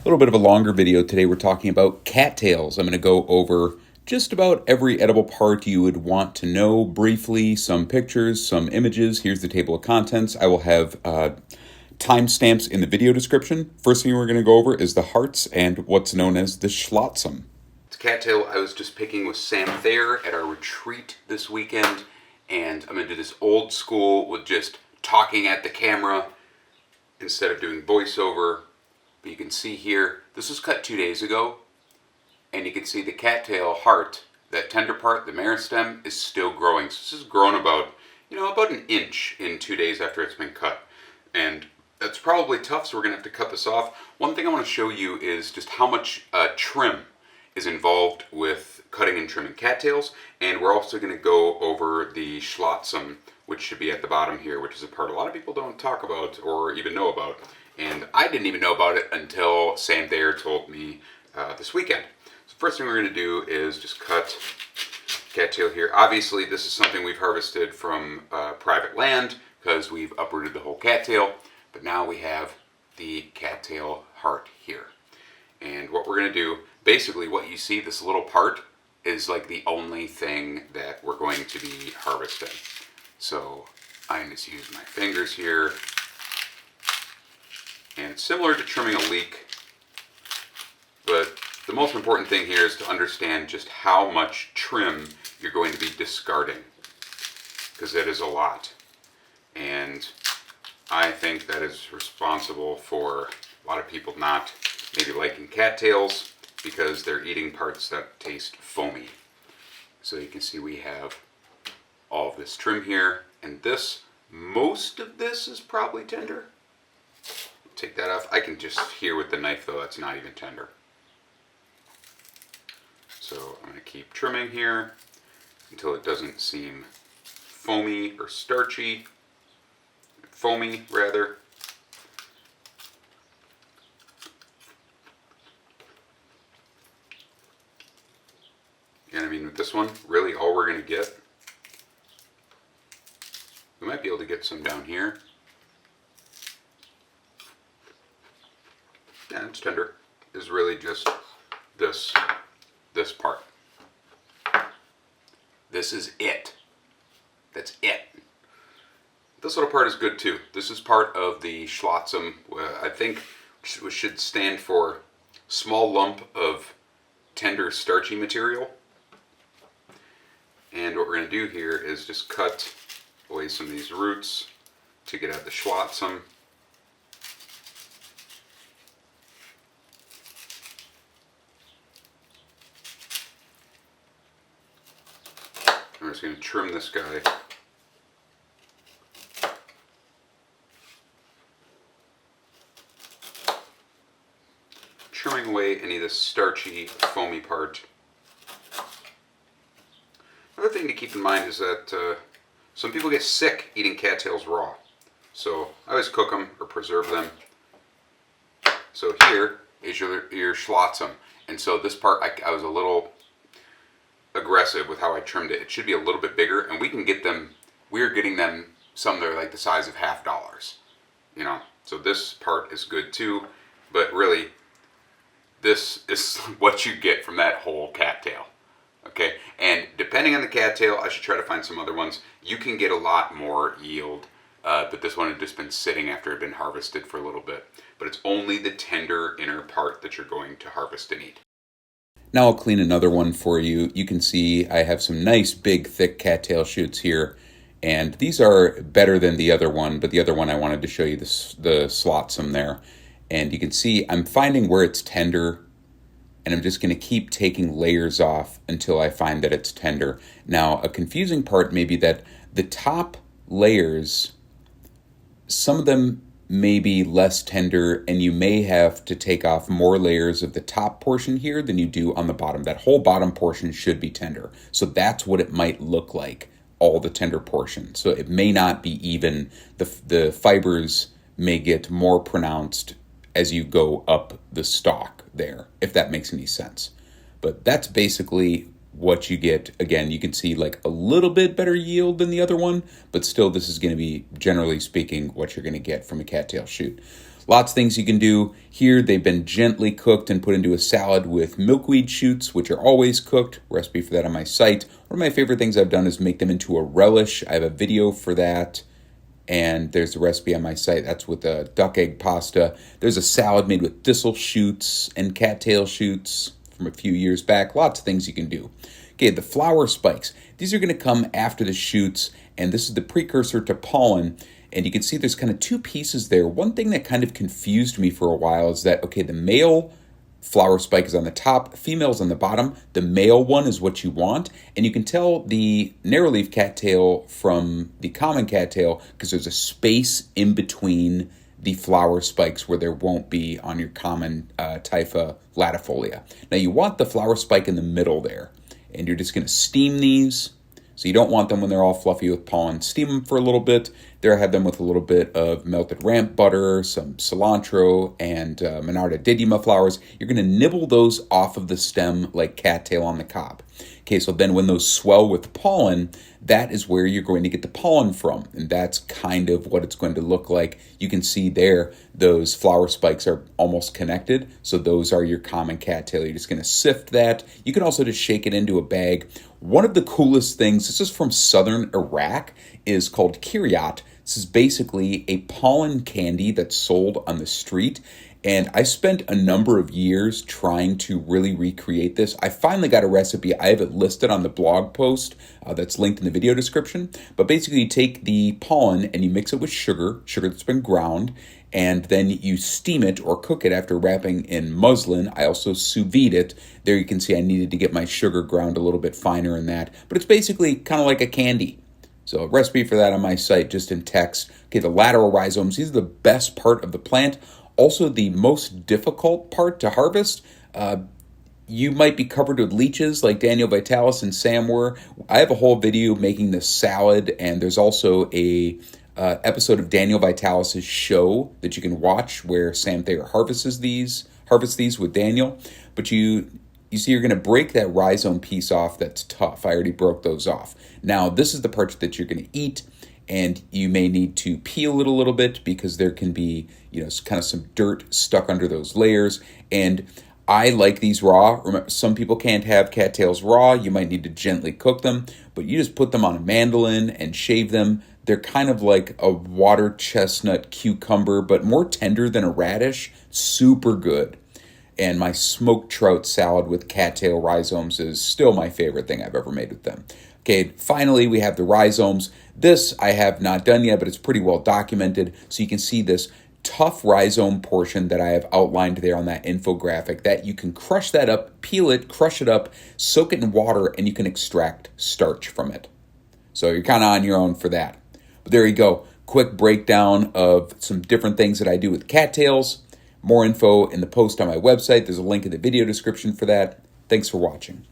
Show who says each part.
Speaker 1: A little bit of a longer video today. We're talking about cattails. I'm going to go over just about every edible part you would want to know briefly, some pictures, some images. Here's the table of contents. I will have timestamps in the video description. First thing we're going to go over is the hearts and what's known as the schlotzum. It's a cattail I was just picking with Sam Thayer at our retreat this weekend, and I'm going to do this old school with just talking at the camera instead of doing voiceover. But you can see here, this was cut 2 days ago, and you can see the cattail heart, that tender part, the meristem, is still growing. So this has grown about an inch in 2 days after it's been cut. And that's probably tough, so we're going to have to cut this off. One thing I want to show you is just how much trim is involved with cutting and trimming cattails, and we're also going to go over the schlotzum, which should be at the bottom here, which is a part a lot of people don't talk about or even know about. And I didn't even know about it until Sam Thayer told me this weekend. So first thing we're going to do is just cut cattail here. Obviously, this is something we've harvested from private land because we've uprooted the whole cattail. But now we have the cattail heart here. And what we're going to do, basically what you see, this little part, is like the only thing that we're going to be harvesting. So I just use my fingers here. And it's similar to trimming a leek, but the most important thing here is to understand just how much trim you're going to be discarding, because it is a lot. And I think that is responsible for a lot of people not maybe liking cattails because they're eating parts that taste foamy. So you can see we have all of this trim here, and this, most of this is probably tender. Take that off. I can just hear with the knife though, that's not even tender. So I'm going to keep trimming here until it doesn't seem foamy or starchy. Foamy rather. And I mean with this one, really all we're going to get, we might be able to get some down here. Yeah, it's tender, is really just this part. This is it. That's it. This little part is good too. This is part of the schlotzum. I think it should stand for small lump of tender starchy material. And what we're going to do here is just cut away some of these roots to get at the schlotzum. I'm just going to trim this guy. Trimming away any of this starchy, foamy part. Another thing to keep in mind is that some people get sick eating cattails raw. So I always cook them or preserve them. So here is your schlotzum. And so this part, I was a little aggressive with how I trimmed it. It should be a little bit bigger, and we can get them, we're getting them, some that are like the size of $50, so this part is good too, but really this is what you get from that whole cattail. Okay, and depending on the cattail, I should try to find some other ones, you can get a lot more yield, but this one had just been sitting after it had been harvested for a little bit, but it's only the tender inner part that you're going to harvest and eat. Now I'll clean another one for you. You can see I have some nice big thick cattail shoots here, and these are better than the other one, but the other one I wanted to show you the schlotzum there. And you can see I'm finding where it's tender, and I'm just going to keep taking layers off until I find that it's tender. Now a confusing part may be that the top layers, some of them may be less tender, and you may have to take off more layers of the top portion here than you do on the bottom. That whole bottom portion should be tender. So that's what it might look like, all the tender portion. So it may not be even, the fibers may get more pronounced as you go up the stalk there, if that makes any sense. But that's basically what you get. Again, you can see like a little bit better yield than the other one, but still this is going to be, generally speaking, what you're going to get from a cattail shoot.
Speaker 2: Lots of things you can do. Here they've been gently cooked and put into a salad with milkweed shoots, which are always cooked. Recipe for that on my site. One of my favorite things I've done is make them into a relish. I have a video for that, and there's the recipe on my site. That's with a duck egg pasta. There's a salad made with thistle shoots and cattail shoots from a few years back. Lots of things you can do. Okay, the flower spikes. These are going to come after the shoots, and this is the precursor to pollen. And you can see there's kind of two pieces there. One thing that kind of confused me for a while is that, okay, the male flower spike is on the top, female's on the bottom. The male one is what you want. And you can tell the narrowleaf cattail from the common cattail because there's a space in between the flower spikes where there won't be on your common Typha latifolia. Now you want the flower spike in the middle there. And you're just going to steam these. So you don't want them when they're all fluffy with pollen. Steam them for a little bit. There I have them with a little bit of melted ramp butter, some cilantro, and Monarda didyma flowers. You're going to nibble those off of the stem like cattail on the cob. Okay, so then when those swell with pollen, that is where you're going to get the pollen from. And that's kind of what it's going to look like. You can see there, those flower spikes are almost connected. So those are your common cattail. You're just going to sift that. You can also just shake it into a bag. One of the coolest things, this is from southern Iraq, is called Khirret. This is basically a pollen candy that's sold on the street. And I spent a number of years trying to really recreate this. I finally got a recipe. I have it listed on the blog post that's linked in the video description. But basically you take the pollen and you mix it with sugar that's been ground, and then you steam it or cook it after wrapping in muslin. I also sous vide it. There you can see I needed to get my sugar ground a little bit finer in that. But it's basically kind of like a candy. So a recipe for that on my site, just in text. Okay, the lateral rhizomes, these are the best part of the plant. Also the most difficult part to harvest. You might be covered with leeches like Daniel Vitalis and Sam were. I have a whole video making this salad, and there's also a episode of Daniel Vitalis' show that you can watch where Sam Thayer harvests these with Daniel. But you see you're going to break that rhizome piece off that's tough. I already broke those off. Now this is the part that you're going to eat. And you may need to peel it a little bit because there can be, kind of some dirt stuck under those layers. And I like these raw. Remember, some people can't have cattails raw. You might need to gently cook them, but you just put them on a mandolin and shave them. They're kind of like a water chestnut cucumber, but more tender than a radish. Super good. And my smoked trout salad with cattail rhizomes is still my favorite thing I've ever made with them. Okay, finally, we have the rhizomes. This I have not done yet, but it's pretty well documented. So you can see this tough rhizome portion that I have outlined there on that infographic, that you can crush that up, peel it, crush it up, soak it in water, and you can extract starch from it. So you're kind of on your own for that. But there you go. Quick breakdown of some different things that I do with cattails. More info in the post on my website. There's a link in the video description for that. Thanks for watching.